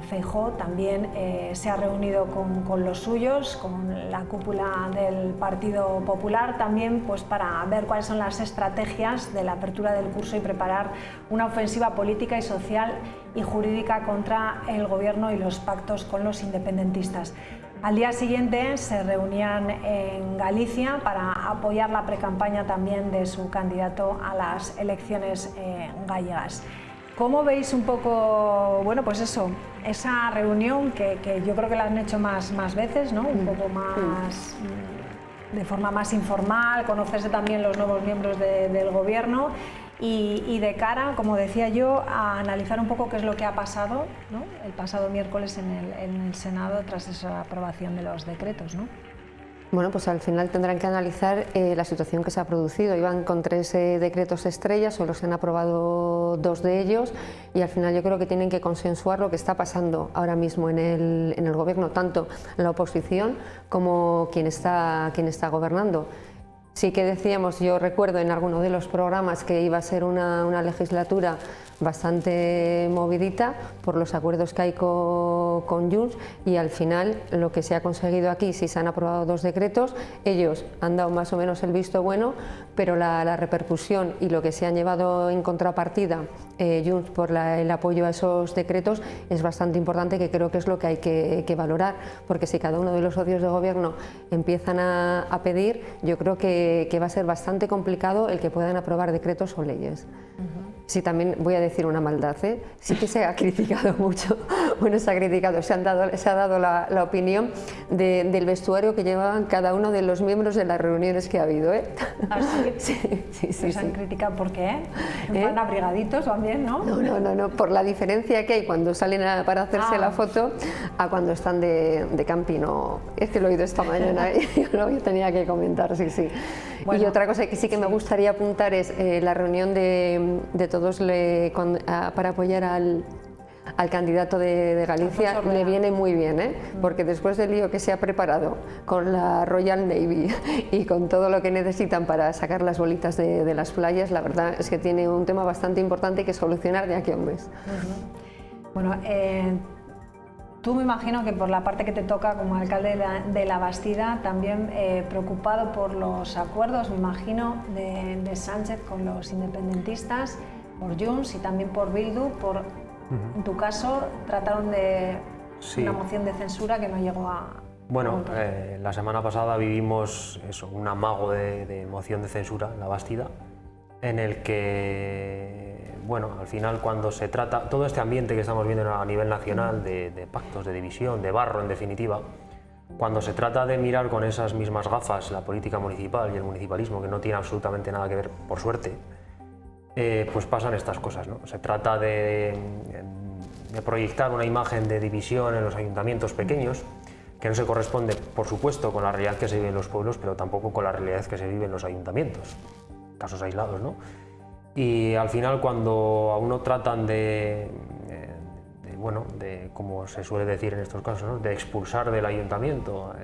Feijóo también se ha reunido con los suyos, con la cúpula del Partido Popular, también pues para ver cuáles son las estrategias de la apertura del curso y preparar una ofensiva política y social y jurídica contra el Gobierno y los pactos con los independentistas. Al día siguiente se reunían en Galicia para apoyar la precampaña también de su candidato a las elecciones gallegas. ¿Cómo veis un poco, bueno, pues eso, esa reunión que yo creo que la han hecho más veces, ¿no? Un poco más, de forma más informal, conocerse también los nuevos miembros del Gobierno y de cara, como decía yo, a analizar un poco qué es lo que ha pasado, ¿no?, el pasado miércoles en el Senado tras esa aprobación de los decretos, ¿no? Bueno, pues al final tendrán que analizar la situación que se ha producido. Iban con 3 decretos estrellas, solo se han aprobado 2 de ellos y al final yo creo que tienen que consensuar lo que está pasando ahora mismo en el Gobierno, tanto la oposición como quien está gobernando. Sí que decíamos, yo recuerdo en alguno de los programas que iba a ser una legislatura bastante movidita por los acuerdos que hay con pacto con Junts y al final lo que se ha conseguido aquí, si se han aprobado 2 decretos, ellos han dado más o menos el visto bueno, pero la repercusión y lo que se han llevado en contrapartida Junts por el apoyo a esos decretos es bastante importante, que creo que es lo que hay que valorar, porque si cada uno de los socios de gobierno empiezan a pedir, yo creo que va a ser bastante complicado el que puedan aprobar decretos o leyes. Sí, también voy a decir una maldad, sí que se ha criticado mucho, bueno, se ha criticado, se ha dado la opinión del vestuario que llevaban cada uno de los miembros de las reuniones que ha habido. ¿Ah, sí? Sí. ¿Se han criticado por qué? ¿Van abrigaditos también, no? No, por la diferencia que hay cuando salen para hacerse la foto a cuando están de camping. Es que lo he oído esta mañana y yo lo tenía que comentar, sí. Bueno. Y otra cosa que sí que me gustaría apuntar es la reunión de todos para apoyar al candidato de Galicia. Le viene muy bien, porque después del lío que se ha preparado con la Royal Navy y con todo lo que necesitan para sacar las bolitas de las playas, la verdad es que tiene un tema bastante importante que solucionar de aquí a un mes. Bueno, tú me imagino que por la parte que te toca como alcalde de La Bastida, también preocupado por los acuerdos, me imagino, de Sánchez con los independentistas, por Junts y también por Bildu. En tu caso, trataron de una moción de censura que no llegó a... Bueno, la semana pasada vivimos un amago de moción de censura en La Bastida, en el que, bueno, al final cuando se trata, todo este ambiente que estamos viendo a nivel nacional de pactos, de división, de barro en definitiva, cuando se trata de mirar con esas mismas gafas la política municipal y el municipalismo, que no tiene absolutamente nada que ver, por suerte, pues pasan estas cosas, ¿no? Se trata de proyectar una imagen de división en los ayuntamientos pequeños, que no se corresponde, por supuesto, con la realidad que se vive en los pueblos, pero tampoco con la realidad que se vive en los ayuntamientos, casos aislados, ¿no? Y al final, cuando a uno tratan de como se suele decir en estos casos, ¿no?, de expulsar del ayuntamiento,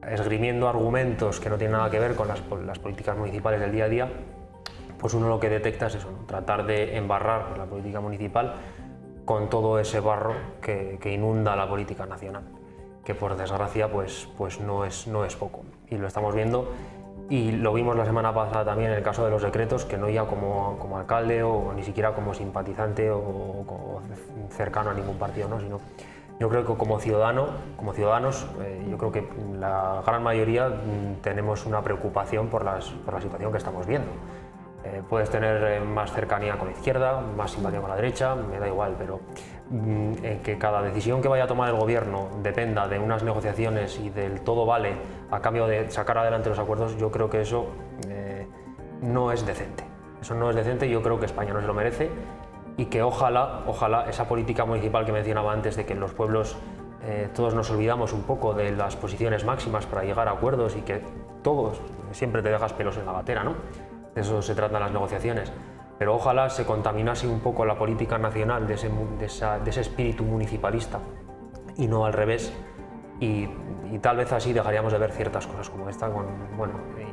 esgrimiendo argumentos que no tienen nada que ver con las políticas municipales del día a día, pues uno lo que detecta es eso, ¿no?, tratar de embarrar la política municipal con todo ese barro que inunda la política nacional, que por desgracia pues no es poco. Y lo estamos viendo, y lo vimos la semana pasada también en el caso de los decretos, que no ya como alcalde o ni siquiera como simpatizante o como cercano a ningún partido, ¿no?, sino yo creo que como ciudadanos, yo creo que la gran mayoría tenemos una preocupación por la situación que estamos viendo. Puedes tener más cercanía con la izquierda, más simpatía con la derecha, me da igual, pero que cada decisión que vaya a tomar el gobierno dependa de unas negociaciones y del todo vale a cambio de sacar adelante los acuerdos, yo creo que eso no es decente. Eso no es decente y yo creo que España no se lo merece, y que ojalá esa política municipal que mencionaba antes, de que en los pueblos todos nos olvidamos un poco de las posiciones máximas para llegar a acuerdos y que todos siempre te dejas pelos en la gatera, ¿no? De eso se tratan las negociaciones, pero ojalá se contaminase un poco la política nacional de ese espíritu municipalista y no al revés, y tal vez así dejaríamos de ver ciertas cosas como esta,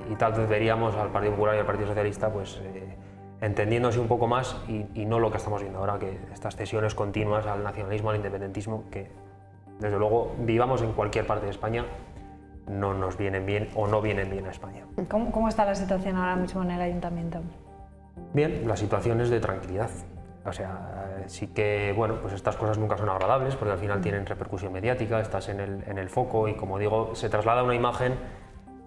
y tal vez veríamos al Partido Popular y al Partido Socialista pues entendiéndose un poco más y no lo que estamos viendo ahora, que estas cesiones continuas al nacionalismo, al independentismo, que desde luego vivamos en cualquier parte de España, no nos vienen bien o no vienen bien a España. ¿Cómo está la situación ahora mismo en el ayuntamiento? Bien, la situación es de tranquilidad. O sea, sí que, bueno, pues estas cosas nunca son agradables porque al final tienen repercusión mediática, estás en el foco y, como digo, se traslada una imagen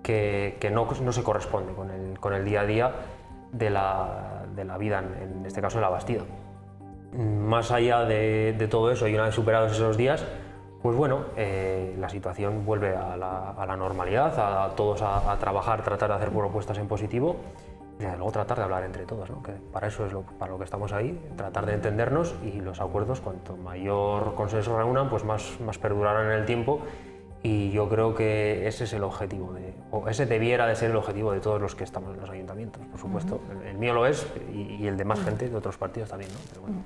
que no se corresponde con el día a día de la vida, en este caso en La Bastida. Más allá de todo eso, y una vez superados esos días, pues bueno, la situación vuelve a la normalidad, a todos a trabajar, tratar de hacer propuestas en positivo y luego tratar de hablar entre todos, ¿no? Que para eso es para lo que estamos ahí, tratar de entendernos, y los acuerdos, cuanto mayor consenso reúnan, pues más perdurarán en el tiempo, y yo creo que ese es el objetivo, o ese debiera de ser el objetivo de todos los que estamos en los ayuntamientos, por supuesto. El mío lo es, y el de más gente de otros partidos también, ¿no? Pero bueno.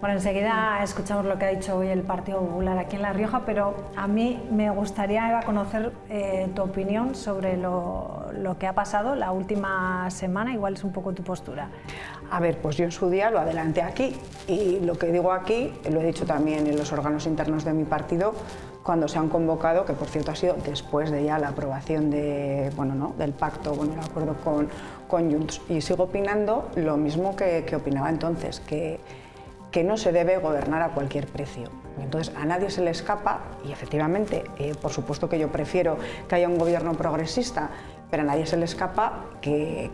Bueno, enseguida escuchamos lo que ha dicho hoy el Partido Popular aquí en La Rioja, pero a mí me gustaría, Eva, conocer tu opinión sobre lo que ha pasado la última semana. Igual es un poco tu postura. A ver, pues yo en su día lo adelanté aquí y lo que digo aquí lo he dicho también en los órganos internos de mi partido cuando se han convocado, que por cierto ha sido después de ya la aprobación de, del pacto, el acuerdo con Junts. Y sigo opinando lo mismo que opinaba entonces, que no se debe gobernar a cualquier precio. Entonces a nadie se le escapa, y efectivamente, por supuesto que yo prefiero que haya un gobierno progresista, pero a nadie se le escapa que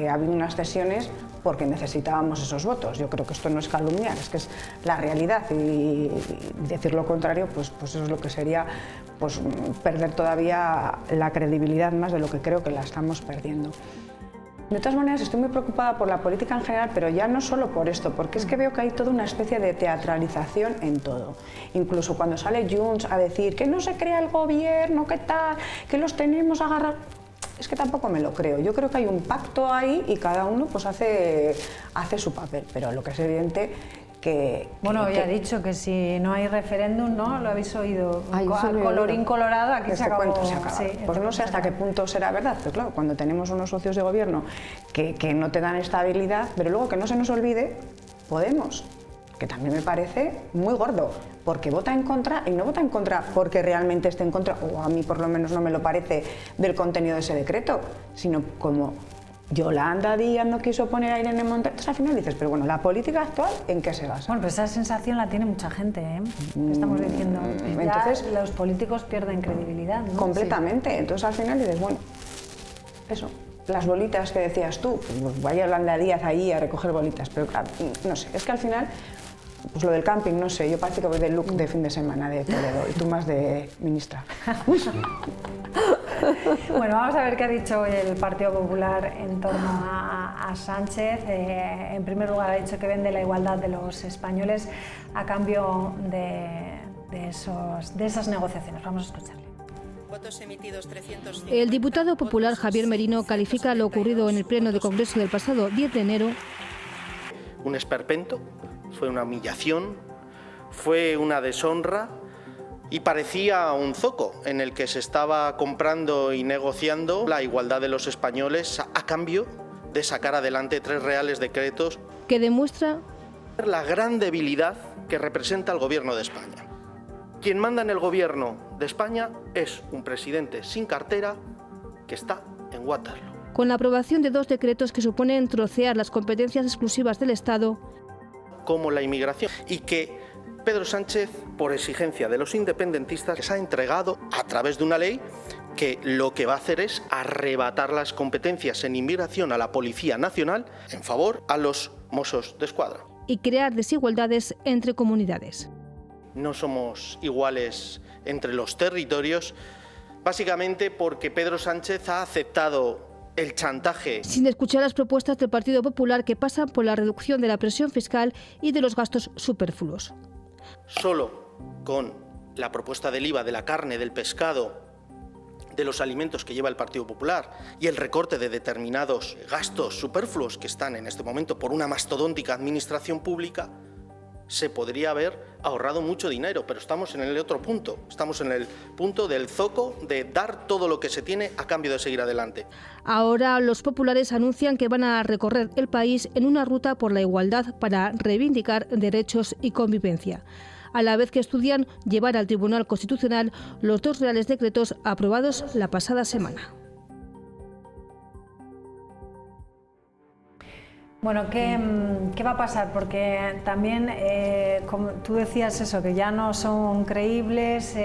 ha habido unas cesiones porque necesitábamos esos votos. Yo creo que esto no es calumniar, es que es la realidad, y decir lo contrario, pues eso es lo que sería perder todavía la credibilidad más de lo que creo que la estamos perdiendo. De todas maneras, estoy muy preocupada por la política en general, pero ya no solo por esto, porque es que veo que hay toda una especie de teatralización en todo. Incluso cuando sale Junts a decir que no se crea el gobierno, que tal, que los tenemos agarrados. Es que tampoco me lo creo. Yo creo que hay un pacto ahí y cada uno hace su papel, pero lo que es evidente ya ha dicho que si no hay referéndum, ¿no? Lo habéis oído. Colorín colorado, aquí se acabó. Sí, pues no sé hasta qué punto será verdad, pero claro, cuando tenemos unos socios de gobierno que no te dan estabilidad, pero luego que no se nos olvide, Podemos, que también me parece muy gordo, porque vota en contra, y no vota en contra porque realmente esté en contra, o a mí por lo menos no me lo parece, del contenido de ese decreto, sino como Yolanda Díaz no quiso poner a Irene Montero. Entonces al final dices, pero bueno, ¿la política actual en qué se basa? Bueno, pues esa sensación la tiene mucha gente, ¿eh? Estamos diciendo, entonces los políticos pierden credibilidad, ¿no? Completamente. Sí. Entonces al final dices, bueno, eso, las bolitas que decías tú, pues vaya Yolanda Díaz ahí a recoger bolitas, pero claro, no sé, es que al final, pues lo del camping, no sé, yo parece que voy de look de fin de semana de Toledo y tú más de ministra. Bueno, vamos a ver qué ha dicho hoy el Partido Popular en torno a Sánchez. En primer lugar, ha dicho que vende la igualdad de los españoles a cambio de esas negociaciones. Vamos a escucharle. El diputado popular Javier Merino califica lo ocurrido en el Pleno de Congreso del pasado 10 de enero. Un esperpento, fue una humillación, fue una deshonra. Y parecía un zoco en el que se estaba comprando y negociando la igualdad de los españoles a cambio de sacar adelante 3 reales decretos que demuestra la gran debilidad que representa el gobierno de España. Quien manda en el gobierno de España es un presidente sin cartera que está en Waterloo. Con la aprobación de 2 decretos que suponen trocear las competencias exclusivas del Estado, como la inmigración, y que Pedro Sánchez, por exigencia de los independentistas, les ha entregado a través de una ley que lo que va a hacer es arrebatar las competencias en inmigración a la Policía Nacional en favor a los Mossos de Escuadra. Y crear desigualdades entre comunidades. No somos iguales entre los territorios, básicamente porque Pedro Sánchez ha aceptado el chantaje. Sin escuchar las propuestas del Partido Popular que pasan por la reducción de la presión fiscal y de los gastos superfluos. Solo con la propuesta del IVA de la carne, del pescado, de los alimentos que lleva el Partido Popular y el recorte de determinados gastos superfluos que están en este momento por una mastodóntica administración pública, se podría haber ahorrado mucho dinero, pero estamos en el otro punto, estamos en el punto del zoco de dar todo lo que se tiene a cambio de seguir adelante. Ahora los populares anuncian que van a recorrer el país en una ruta por la igualdad para reivindicar derechos y convivencia, a la vez que estudian llevar al Tribunal Constitucional los 2 reales decretos aprobados la pasada semana. Bueno, ¿qué va a pasar? Porque también, como tú decías eso, que ya no son creíbles.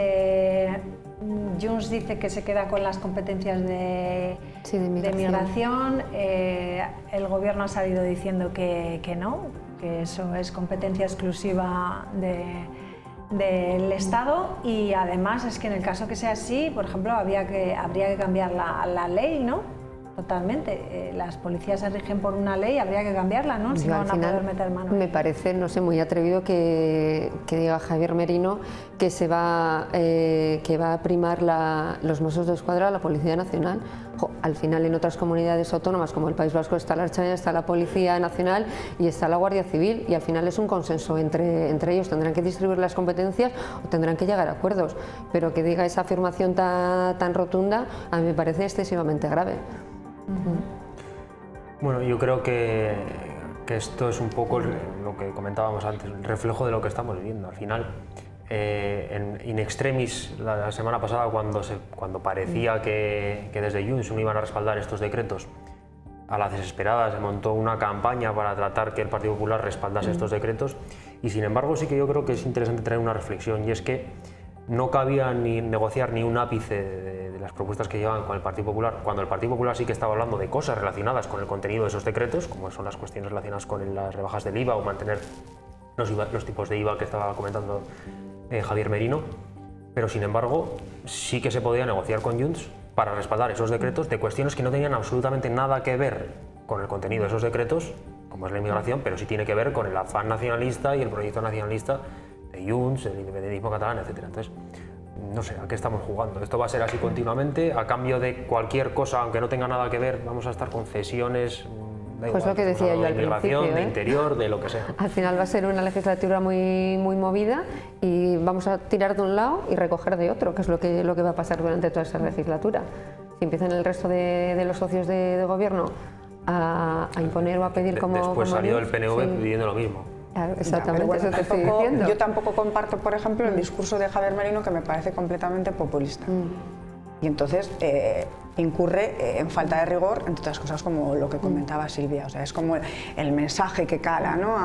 Junts dice que se queda con las competencias de migración. El gobierno ha salido diciendo que no, que eso es competencia exclusiva del Estado, y además es que en el caso que sea así, por ejemplo, habría que cambiar la ley, ¿no? Totalmente. Las policías se rigen por una ley, habría que cambiarla, ¿no? Si no van a poder meter mano. Me parece, no sé, muy atrevido que diga Javier Merino que va a primar los Mossos d'Esquadra a la Policía Nacional. Al final, en otras comunidades autónomas como el País Vasco está la Ertzaintza, está la Policía Nacional y está la Guardia Civil, y al final es un consenso entre ellos. Tendrán que distribuir las competencias o tendrán que llegar a acuerdos, pero que diga esa afirmación tan rotunda a mí me parece excesivamente grave. Bueno, yo creo que esto es un poco lo que comentábamos antes, el reflejo de lo que estamos viviendo. Al final, in extremis, la semana pasada, cuando parecía que desde Junts no iban a respaldar estos decretos, a la desesperada se montó una campaña para tratar que el Partido Popular respaldase estos decretos, y sin embargo sí que yo creo que es interesante traer una reflexión, y es que no cabía ni negociar ni un ápice de las propuestas que llevaban con el Partido Popular, cuando el Partido Popular sí que estaba hablando de cosas relacionadas con el contenido de esos decretos, como son las cuestiones relacionadas con las rebajas del IVA o mantener los tipos de IVA que estaba comentando Javier Merino, pero sin embargo sí que se podía negociar con Junts para respaldar esos decretos de cuestiones que no tenían absolutamente nada que ver con el contenido de esos decretos, como es la inmigración, pero sí tiene que ver con el afán nacionalista y el proyecto nacionalista de Junts, el independentismo catalán, etc. Entonces, no sé, ¿a qué estamos jugando? Esto va a ser así continuamente, a cambio de cualquier cosa, aunque no tenga nada que ver, vamos a estar con cesiones, pues lo que decía yo al principio, de interior, de lo que sea. Al final va a ser una legislatura muy movida y vamos a tirar de un lado y recoger de otro, que es lo que va a pasar durante toda esa legislatura. Si empiezan el resto de los socios de gobierno a imponer o a pedir como... Después salió el PNV pidiendo lo mismo. Claro, exactamente, bueno, eso te estoy diciendo. Yo tampoco comparto, por ejemplo, el discurso de Javier Merino, que me parece completamente populista. Y entonces incurre en falta de rigor, entre otras cosas como lo que comentaba Silvia. O sea, es como el mensaje que cala, ¿no?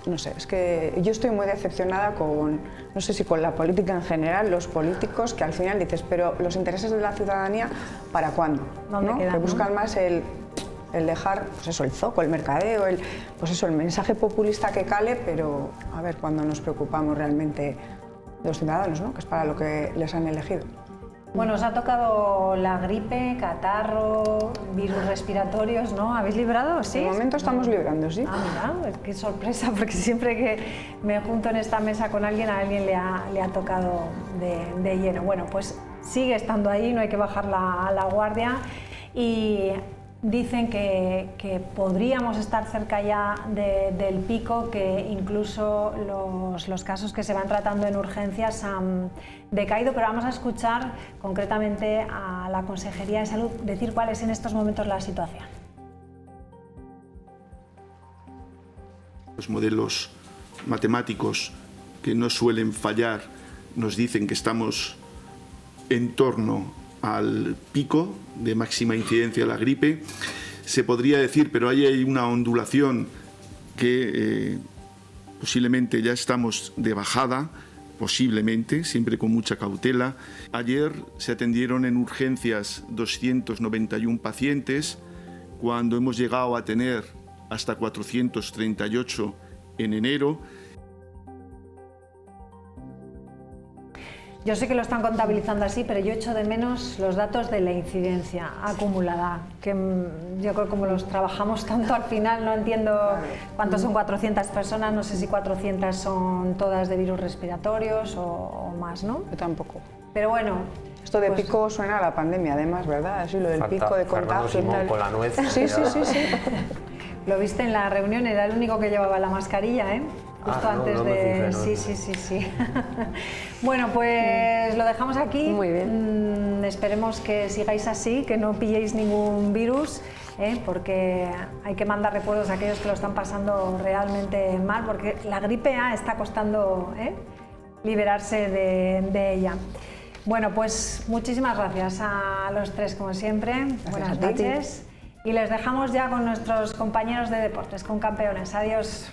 No sé, es que yo estoy muy decepcionada no sé si con la política en general, los políticos, que al final dices, pero los intereses de la ciudadanía, ¿para cuándo? ¿No? Que buscan más el dejar, pues eso, el zoco, el mercadeo, pues eso, el mensaje populista que cale, pero a ver cuándo nos preocupamos realmente de los ciudadanos, ¿no? Que es para lo que les han elegido. Bueno, os ha tocado la gripe, catarro, virus respiratorios, ¿no? ¿Habéis librado? ¿Sí? De momento estamos librando, sí. Ah, mira, qué sorpresa, porque siempre que me junto en esta mesa con alguien, a alguien le ha tocado de lleno. Bueno, pues sigue estando ahí, no hay que bajar la guardia, y dicen que podríamos estar cerca ya del pico, que incluso los casos que se van tratando en urgencias han decaído, pero vamos a escuchar concretamente a la Consejería de Salud decir cuál es en estos momentos la situación. Los modelos matemáticos, que no suelen fallar, nos dicen que estamos en torno al pico de máxima incidencia de la gripe. Se podría decir, pero ahí hay una ondulación que posiblemente ya estamos de bajada, posiblemente, siempre con mucha cautela. Ayer se atendieron en urgencias 291 pacientes, cuando hemos llegado a tener hasta 438 en enero. Yo sé que lo están contabilizando así, pero yo echo de menos los datos de la incidencia acumulada, que yo creo que como los trabajamos tanto al final no entiendo cuántos son 400 personas, no sé si 400 son todas de virus respiratorios o más, ¿no? Yo tampoco. Pero bueno... Esto de pico suena a la pandemia, además, ¿verdad? Así lo del pico de contagio y tal. Con la nuez. Sí. Lo viste en la reunión, era el único que llevaba la mascarilla, ¿eh? Justo antes de... Sí. Bueno, pues lo dejamos aquí. Muy bien. Esperemos que sigáis así, que no pilléis ningún virus, porque hay que mandar recuerdos a aquellos que lo están pasando realmente mal, porque la gripe A está costando liberarse de ella. Bueno, pues muchísimas gracias a los tres, como siempre. Buenas noches. Y les dejamos ya con nuestros compañeros de deportes, con Campeones. Adiós.